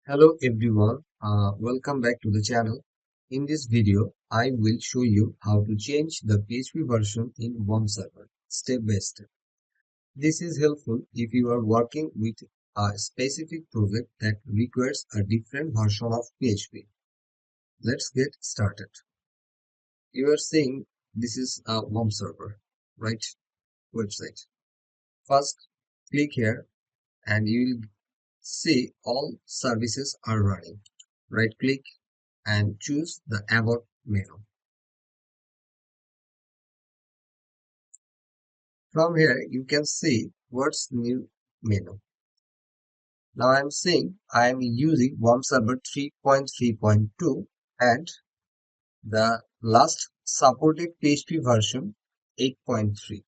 Hello everyone, welcome back to the channel. In this video, I will show you how to change the PHP version in WampServer step by step. This is helpful if you are working with a specific project that requires a different version of PHP. Let's get started. You are seeing this is a WampServer, right? Website. First, click here and you will see all services are running. Right click and choose the About menu. From here, you can see what's new menu. Now I'm saying I am using WampServer 3.3.2 and the last supported PHP version 8.3.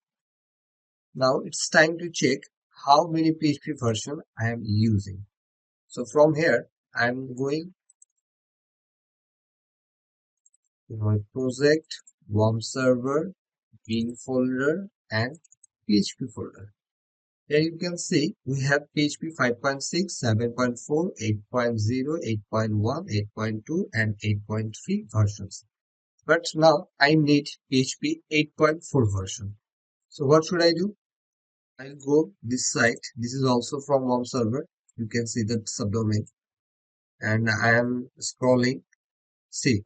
Now it's time to check how many PHP version I am using. So from here, I'm going to my project, WampServer, bin folder and PHP folder. Here you can see we have PHP 5.6, 7.4, 8.0, 8.1, 8.2 and 8.3 versions. But now I need PHP 8.4 version. So what should I do? I'll go this site. This is also from WampServer. You can see the subdomain and I am scrolling. See,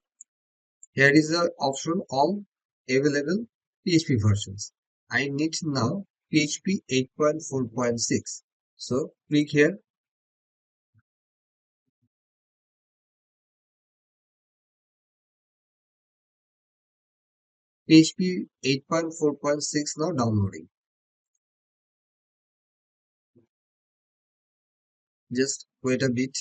here is the option all available PHP versions. I need now PHP 8.4.6. So click here. PHP 8.4.6 now downloading. Just wait a bit.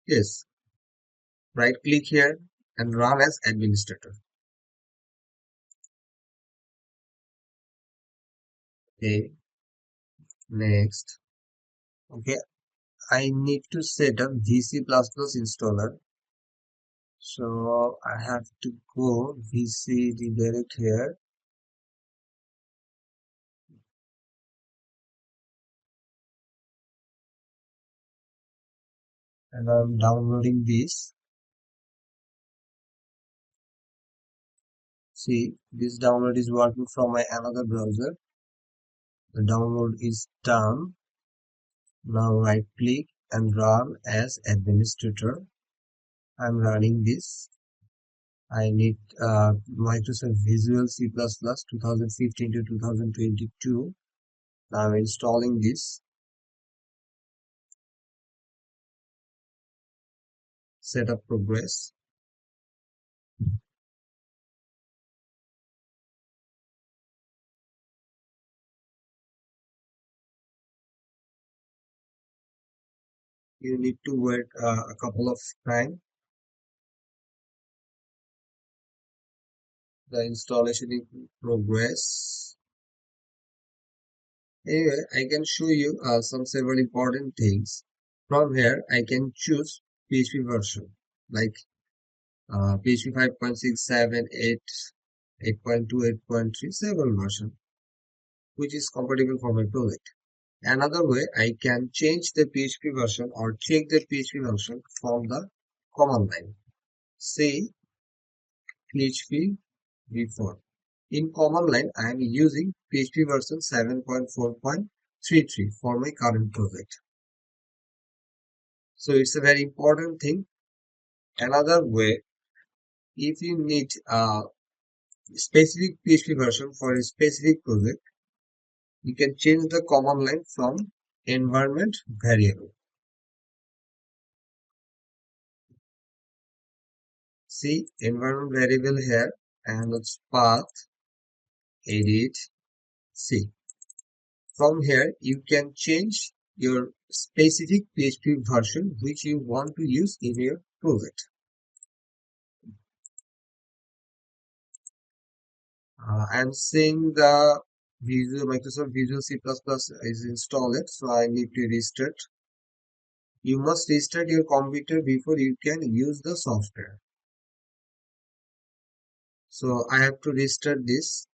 Yes, right click here and run as administrator. Okay, next. Okay, I need to set up VC++ installer. So I have to go VC redirect here. And I'm downloading this. See, this download is working from my another browser. The download is done. Now right click and run as administrator. I'm running this. I need Microsoft Visual C++ 2015 to 2022. Now I'm installing this. Setup progress. You need to wait a couple of time. The installation in progress. Anyway, I can show you some several important things. From here, I can choose PHP version like PHP 5.6, 7, 8, 8.2, 8.3, several version, which is compatible for my project. Another way, I can change the PHP version or check the PHP version from the command line. Say PHP v4. In command line, I am using PHP version 7.4.33 for my current project. So it's a very important thing. Another way, if you need a specific PHP version for a specific project, you can change the command line from environment variable. See environment variable here and its path, edit, see. From here, you can change your specific PHP version which you want to use in your project. I'm seeing the Microsoft Visual C++ is installed, so I need to restart. You must restart your computer before you can use the software. So I have to restart this.